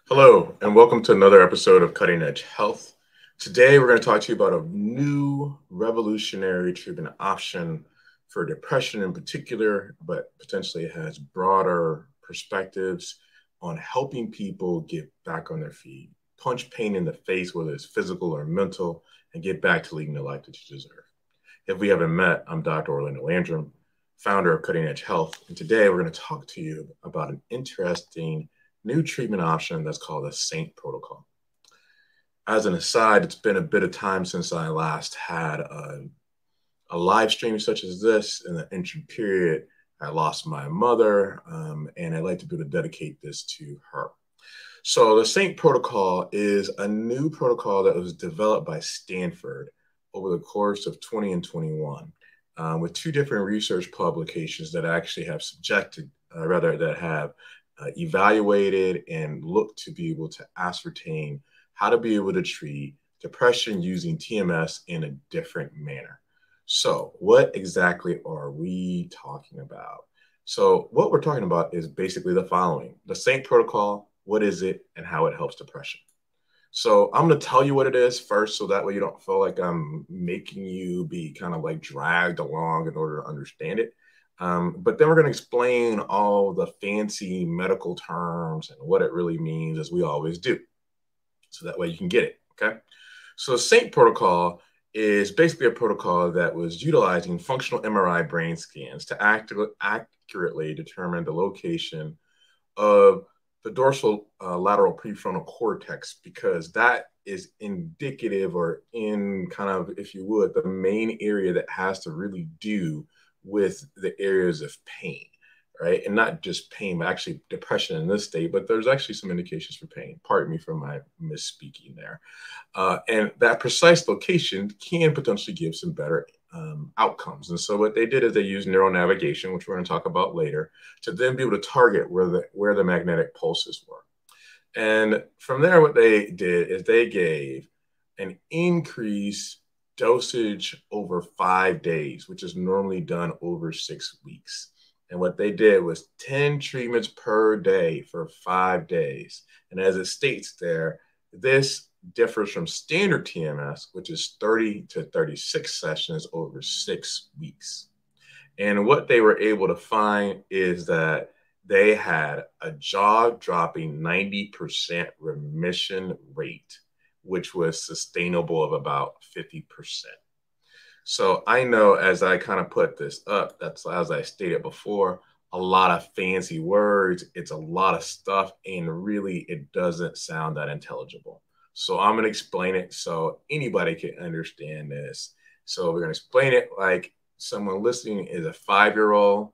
Hello, and welcome to another episode of Cutting Edge Health. Today, we're going to talk to you about a new revolutionary treatment option for depression in particular, but potentially it has broader perspectives on helping people get back on their feet, punch pain in the face, whether it's physical or mental, and get back to leading the life that you deserve. If we haven't met, I'm Dr. Orlando Landrum, founder of Cutting Edge Health, and today we're going to talk to you about an interesting new treatment option that's called the SAINT protocol. As an aside, it's been a bit of time since I last had a live stream such as this. In the interim period, I lost my mother, and I'd like to be able to dedicate this to her. So the SAINT protocol is a new protocol that was developed by Stanford over the course of 20 and 21, with two different research publications that actually have evaluated and looked to be able to ascertain how to be able to treat depression using TMS in a different manner. So what exactly are we talking about? So what we're talking about is basically the following: the SAINT protocol, what is it, and how it helps depression. So I'm going to tell you what it is first, so that way you don't feel like I'm making you be kind of like dragged along in order to understand it. But then we're going to explain all the fancy medical terms and what it really means, as we always do. So that way you can get it, okay? So SAINT protocol is basically a protocol that was utilizing functional MRI brain scans to accurately determine the location of the dorsal lateral prefrontal cortex, because that is indicative, or in kind of, if you would, the main area that has to really do with the areas of pain, right? And not just pain, but actually depression in this state, but there's actually some indications for pain. Pardon me for my misspeaking there. And that precise location can potentially give some better outcomes. And so what they did is they used neural navigation, which we're going to talk about later, to then be able to target where the magnetic pulses were. And from there, what they did is they gave an increased dosage over 5 days, which is normally done over 6 weeks. And what they did was 10 treatments per day for 5 days. And as it states there, this differs from standard TMS, which is 30 to 36 sessions over 6 weeks. And what they were able to find is that they had a jaw-dropping 90% remission rate, which was sustainable of about 50%. So I know, as I kind of put this up, that's, as I stated before, a lot of fancy words. It's a lot of stuff, and really it doesn't sound that intelligible. So I'm going to explain it so anybody can understand this. So we're going to explain it like someone listening is a 5-year-old.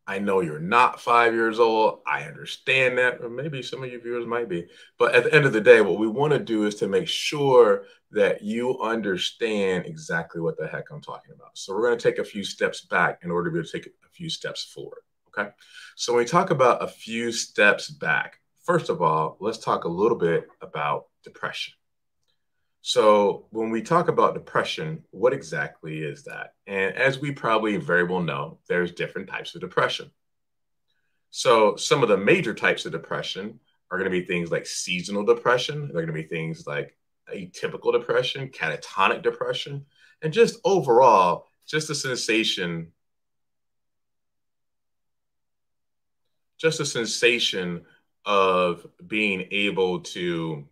I know you're not 5 years old. I understand that, or maybe some of your viewers might be. But at the end of the day, what we want to do is to make sure that you understand exactly what the heck I'm talking about. So we're going to take a few steps back in order to be able to take a few steps forward. Okay. So when we talk about a few steps back, first of all, let's talk a little bit about depression. So when we talk about depression, what exactly is that? And as we probably very well know, there's different types of depression. So some of the major types of depression are going to be things like seasonal depression. They're going to be things like atypical depression, catatonic depression, and just overall, just a sensation of being able to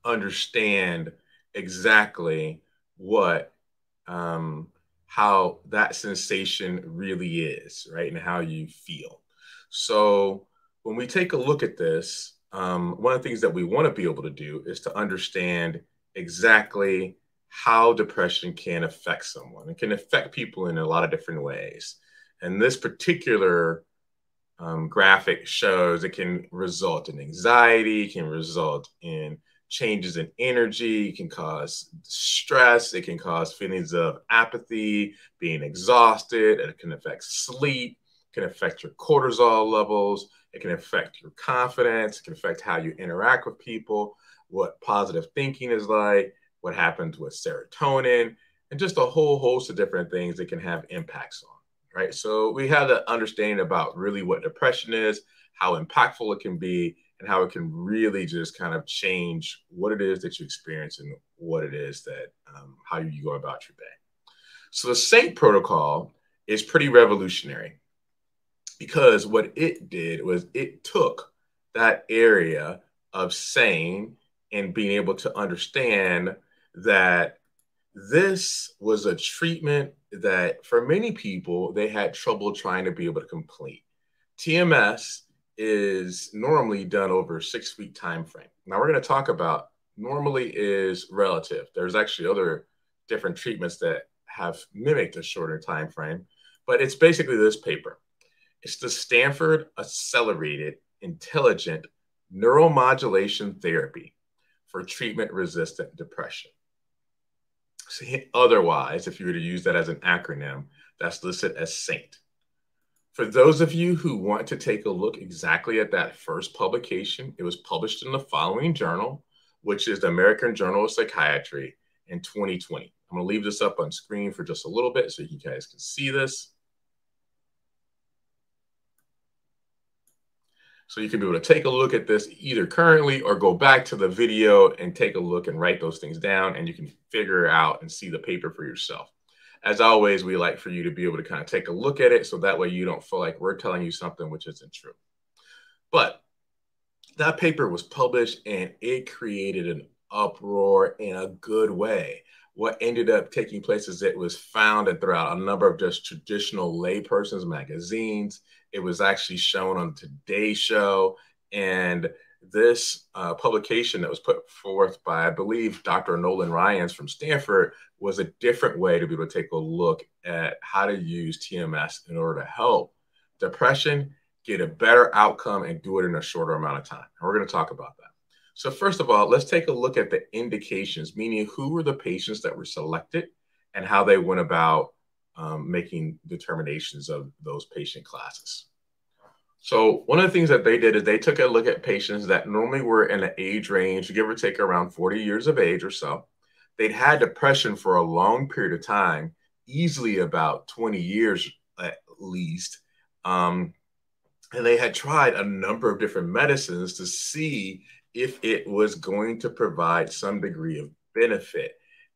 understand exactly what how that sensation really is, right? And how you feel. So when we take a look at this, one of the things that we want to be able to do is to understand exactly how depression can affect someone. It can affect people in a lot of different ways. And this particular graphic shows it can result in anxiety, can result in changes in energy, it can cause stress, it can cause feelings of apathy, being exhausted, it can affect sleep, it can affect your cortisol levels, it can affect your confidence, it can affect how you interact with people, what positive thinking is like, what happens with serotonin, and just a whole host of different things that can have impacts on, right? So we have the understanding about really what depression is, how impactful it can be, and how it can really just kind of change what it is that you experience and what it is that how you go about your day. So the SAINT protocol is pretty revolutionary because what it did was it took that area of sane and being able to understand that this was a treatment that for many people they had trouble trying to be able to complete. TMS is normally done over a 6 week time frame. Now we're going to talk about normally is relative. There's actually other different treatments that have mimicked a shorter time frame, but it's basically this paper. It's the Stanford Accelerated Intelligent Neuromodulation Therapy for treatment resistant depression. Otherwise, if you were to use that as an acronym, that's listed as SAINT. For those of you who want to take a look exactly at that first publication, it was published in the following journal, which is the American Journal of Psychiatry in 2020. I'm going to leave this up on screen for just a little bit so you guys can see this. So you can be able to take a look at this either currently or go back to the video and take a look and write those things down, and you can figure out and see the paper for yourself. As always, we like for you to be able to kind of take a look at it so that way you don't feel like we're telling you something which isn't true. But that paper was published and it created an uproar in a good way. What ended up taking place is it was found and throughout a number of just traditional laypersons magazines. It was actually shown on Today Show. And this publication that was put forth by, I believe, Dr. Nolan Ryans from Stanford was a different way to be able to take a look at how to use TMS in order to help depression get a better outcome and do it in a shorter amount of time. And we're going to talk about that. So first of all, let's take a look at the indications, meaning who were the patients that were selected and how they went about making determinations of those patient classes. So one of the things that they did is they took a look at patients that normally were in an age range, give or take around 40 years of age or so. They'd had depression for a long period of time, easily about 20 years at least. And they had tried a number of different medicines to see if it was going to provide some degree of benefit.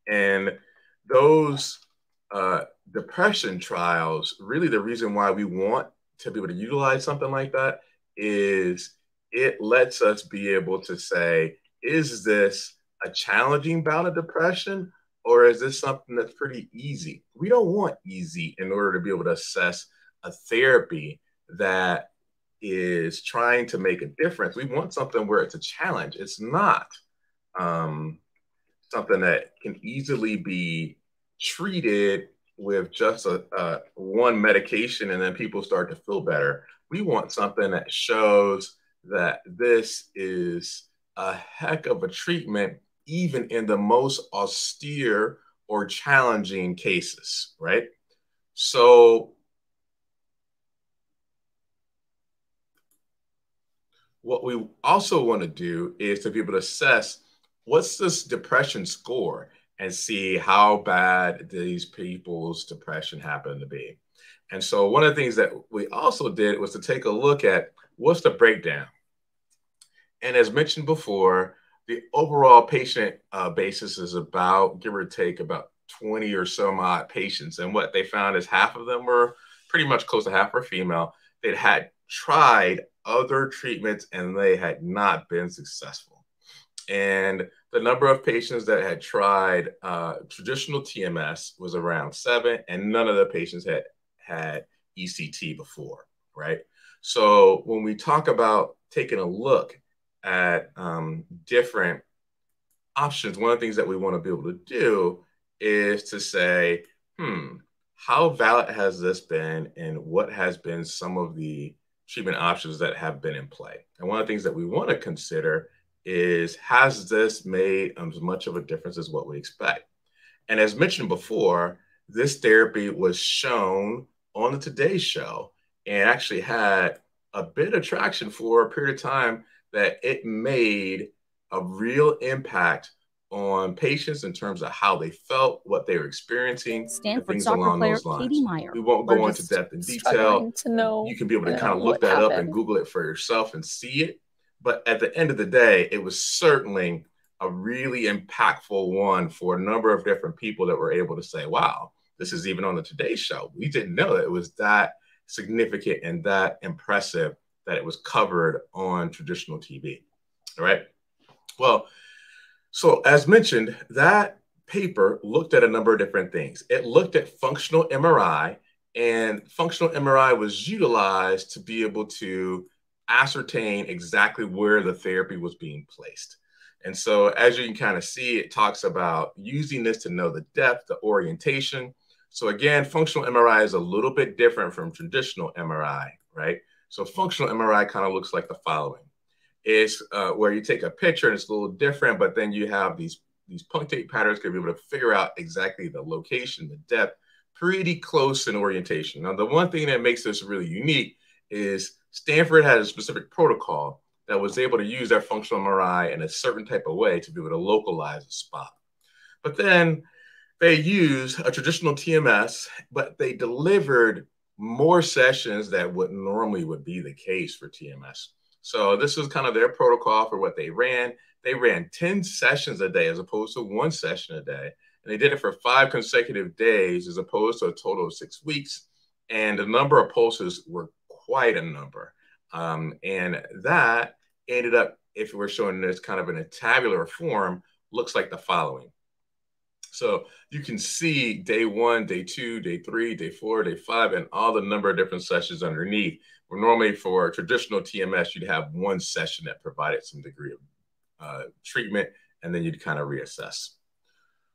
And those depression trials, really the reason why we want to be able to utilize something like that is it lets us be able to say, is this a challenging bout of depression or is this something that's pretty easy? We don't want easy in order to be able to assess a therapy that is trying to make a difference. We want something where it's a challenge. It's not something that can easily be treated with just one medication and then people start to feel better. We want something that shows that this is a heck of a treatment, even in the most austere or challenging cases, right? So what we also want to do is to be able to assess what's this depression score and see how bad these people's depression happen to be. And so one of the things that we also did was to take a look at what's the breakdown. And as mentioned before, the overall patient basis is about, give or take, about 20 or some odd patients. And what they found is half of them were pretty much close to half were female. They'd had tried other treatments and they had not been successful. And the number of patients that had tried traditional TMS was around 7, and none of the patients had ECT before, right? So when we talk about taking a look at different options, one of the things that we want to be able to do is to say, how valid has this been, and what has been some of the treatment options that have been in play? And one of the things that we want to consider is, has this made as much of a difference as what we expect? And as mentioned before, this therapy was shown on the Today Show and actually had a bit of traction for a period of time, that it made a real impact on patients in terms of how they felt, what they were experiencing, and things along those lines. We won't go into depth and detail. You can be able to kind of look that up and Google it for yourself and see it. But at the end of the day, it was certainly a really impactful one for a number of different people that were able to say, wow, this is even on the Today Show. We didn't know that it was that significant and that impressive that it was covered on traditional TV. All right. Well, so as mentioned, that paper looked at a number of different things. It looked at functional MRI, and functional MRI was utilized to be able to ascertain exactly where the therapy was being placed. And so as you can kind of see, it talks about using this to know the depth, the orientation. So again, functional MRI is a little bit different from traditional MRI, right? So functional MRI kind of looks like the following. Is where you take a picture and it's a little different, but then you have these punctate patterns to be able to figure out exactly the location, the depth, pretty close in orientation. Now, the one thing that makes this really unique is Stanford had a specific protocol that was able to use their functional MRI in a certain type of way to be able to localize a spot. But then they used a traditional TMS, but they delivered more sessions than what normally would be the case for TMS. So this was kind of their protocol for what they ran. They ran 10 sessions a day as opposed to 1 session a day. And they did it for 5 consecutive days as opposed to a total of 6 weeks. And the number of pulses were quite a number. And that ended up, if we're showing this kind of in a tabular form, looks like the following. So you can see day 1, day 2, day 3, day 4, day 5, and all the number of different sessions underneath. Where normally for traditional TMS, you'd have 1 session that provided some degree of treatment, and then you'd kind of reassess.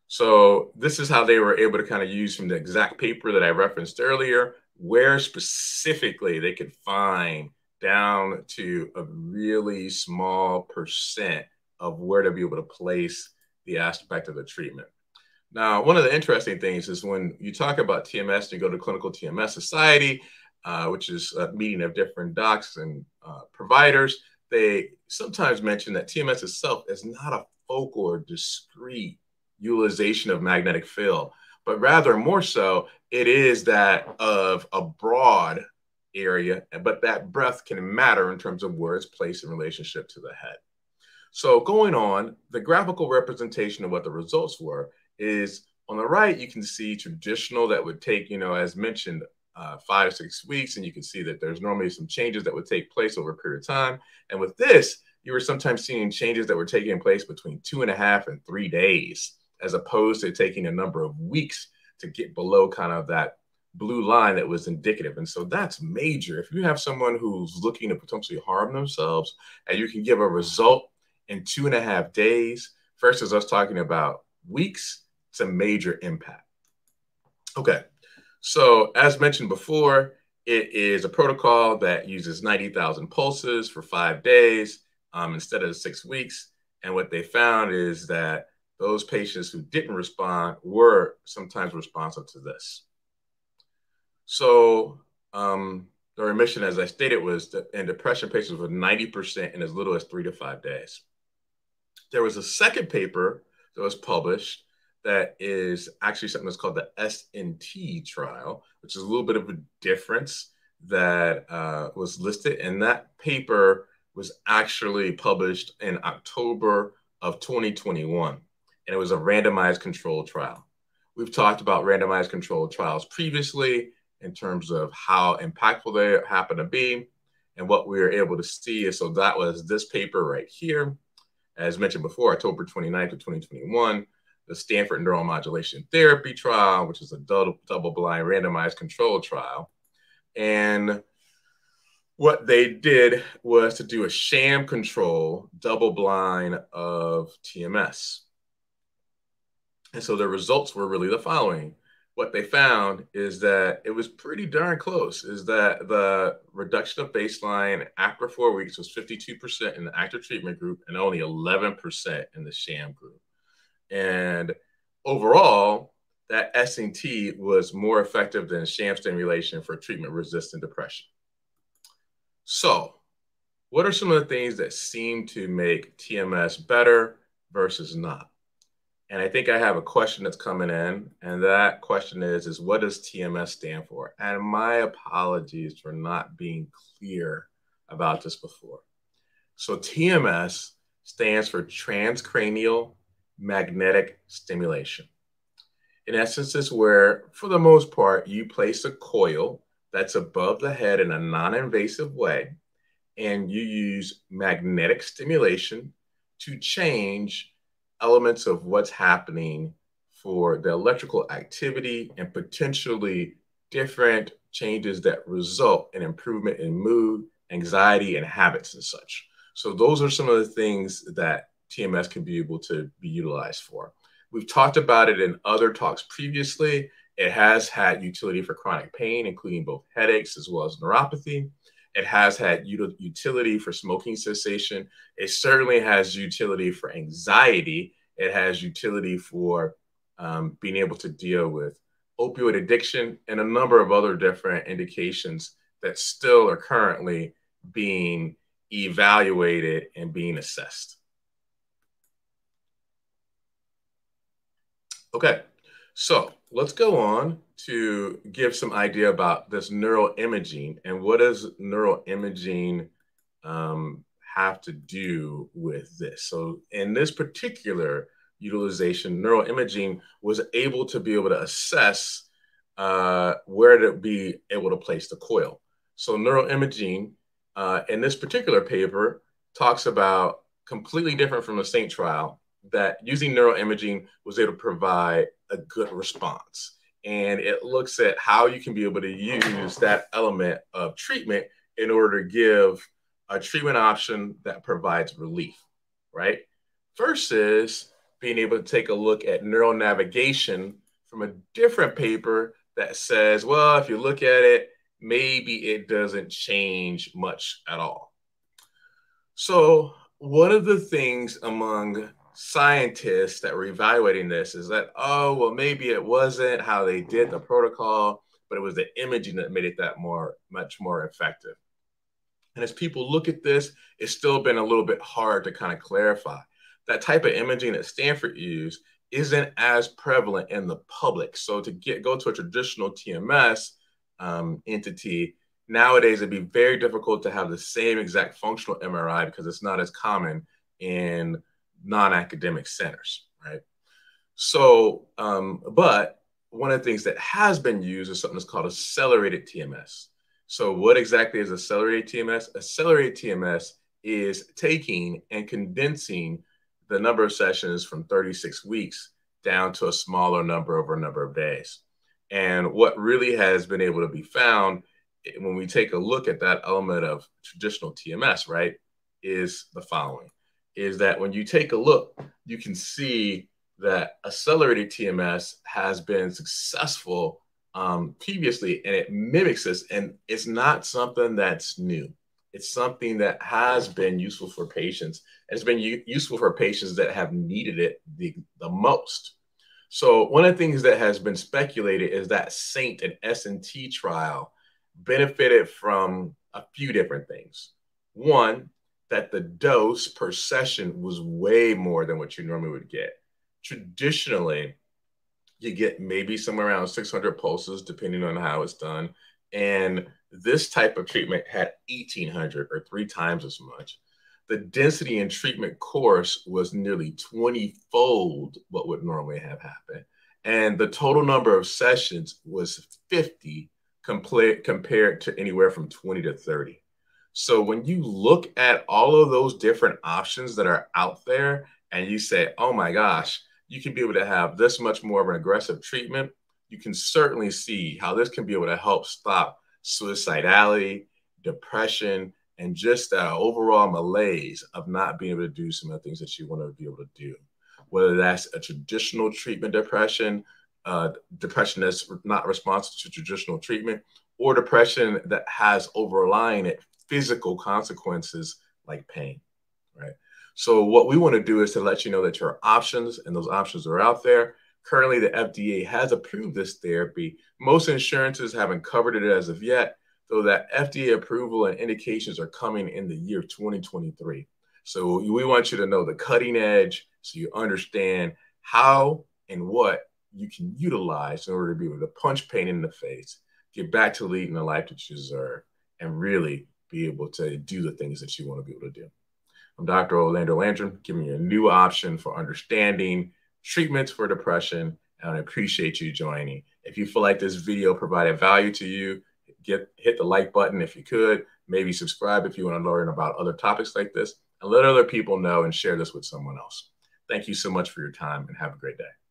So this is how they were able to kind of use from the exact paper that I referenced earlier, where specifically they could find down to a really small percent of where to be able to place the aspect of the treatment. Now, one of the interesting things is when you talk about TMS, you go to Clinical TMS Society, which is a meeting of different docs and providers. They sometimes mention that TMS itself is not a focal or discrete utilization of magnetic field, but rather more so, it is that of a broad area, but that breadth can matter in terms of where it's placed in relationship to the head. So going on, the graphical representation of what the results were is on the right, you can see traditional that would take, as mentioned, 5 to 6 weeks, and you can see that there's normally some changes that would take place over a period of time. And with this, you were sometimes seeing changes that were taking place between 2.5 and 3 days, as opposed to taking a number of weeks to get below kind of that blue line that was indicative. And so that's major. If you have someone who's looking to potentially harm themselves and you can give a result in 2.5 days versus us talking about weeks, it's a major impact. Okay. So as mentioned before, it is a protocol that uses 90,000 pulses for 5 days instead of 6 weeks. And what they found is that those patients who didn't respond were sometimes responsive to this. So the remission, as I stated, was in depression patients with 90% in as little as 3 to 5 days. There was a second paper that was published that is actually something that's called the SNT trial, which is a little bit of a difference that was listed. And that paper was actually published in October of 2021. And it was a randomized controlled trial. We've talked about randomized controlled trials previously in terms of how impactful they happen to be. And what we were able to see is, so that was this paper right here, as mentioned before, October 29th of 2021, the Stanford Neuromodulation Therapy Trial, which is a double-blind randomized controlled trial. And what they did was to do a sham control double blind of TMS. And so the results were really the following. What they found is that it was pretty darn close, is that the reduction of baseline after 4 weeks was 52% in the active treatment group and only 11% in the sham group. And overall, that S&T was more effective than sham stimulation for treatment-resistant depression. So what are some of the things that seem to make TMS better versus not? And I think I have a question that's coming in, and that question is what does TMS stand for? And my apologies for not being clear about this before. So TMS stands for transcranial magnetic stimulation. In essence, is where, for the most part, you place a coil that's above the head in a non-invasive way, and you use magnetic stimulation to change elements of what's happening for the electrical activity and potentially different changes that result in improvement in mood, anxiety, and habits and such. So those are some of the things that TMS can be able to be utilized for. We've talked about it in other talks previously. It has had utility for chronic pain, including both headaches as well as neuropathy. It has had utility for smoking cessation. It certainly has utility for anxiety. It has utility for being able to deal with opioid addiction and a number of other different indications that still are currently being evaluated and being assessed. Okay, so let's go on to give some idea about this neuroimaging and what does neuroimaging have to do with this. So in this particular utilization, neuroimaging was able to be able to assess where to be able to place the coil. So neuroimaging in this particular paper talks about completely different from the Saint trial, that using neuroimaging was able to provide a good response. And it looks at how you can be able to use that element of treatment in order to give a treatment option that provides relief, right? Versus being able to take a look at neural navigation from a different paper that says, well, if you look at it, maybe it doesn't change much at all. So one of the things among scientists that were evaluating this is that, oh, well, maybe it wasn't how they did the protocol, but it was the imaging that made it that much more effective. And as people look at this, it's still been a little bit hard to kind of clarify. That type of imaging that Stanford used isn't as prevalent in the public. So to go to a traditional TMS entity, nowadays it'd be very difficult to have the same exact functional MRI because it's not as common in non-academic centers, right? So, but one of the things that has been used is something that's called accelerated TMS. So what exactly is accelerated TMS? Accelerated TMS is taking and condensing the number of sessions from 36 weeks down to a smaller number over a number of days. And what really has been able to be found when we take a look at that element of traditional TMS, right, is the following, is that when you take a look, you can see that accelerated TMS has been successful previously, and it mimics this, and it's not something that's new. It's something that has been useful for patients. It's been useful for patients that have needed it the most. So one of the things that has been speculated is that Saint and S&T trial benefited from a few different things. One, that the dose per session was way more than what you normally would get. Traditionally, you get maybe somewhere around 600 pulses, depending on how it's done. And this type of treatment had 1,800 or 3 times as much. The density in treatment course was nearly 20-fold what would normally have happened. And the total number of sessions was 50 compared to anywhere from 20 to 30. So when you look at all of those different options that are out there and you say, oh my gosh, you can be able to have this much more of an aggressive treatment, you can certainly see how this can be able to help stop suicidality, depression, and just that overall malaise of not being able to do some of the things that you want to be able to do. Whether that's a traditional treatment depression, depression that's not responsive to traditional treatment, or depression that has overlying it physical consequences like pain, right? So what we want to do is to let you know that your options and those options are out there. Currently, the FDA has approved this therapy. Most insurances haven't covered it as of yet, though that FDA approval and indications are coming in the year 2023. So we want you to know the cutting edge so you understand how and what you can utilize in order to be able to punch pain in the face, get back to leading the life that you deserve, and really be able to do the things that you want to be able to do. I'm Dr. Orlando Landrum, giving you a new option for understanding treatments for depression, and I appreciate you joining. If you feel like this video provided value to you, hit the like button if you could, maybe subscribe if you want to learn about other topics like this, and let other people know and share this with someone else. Thank you so much for your time and have a great day.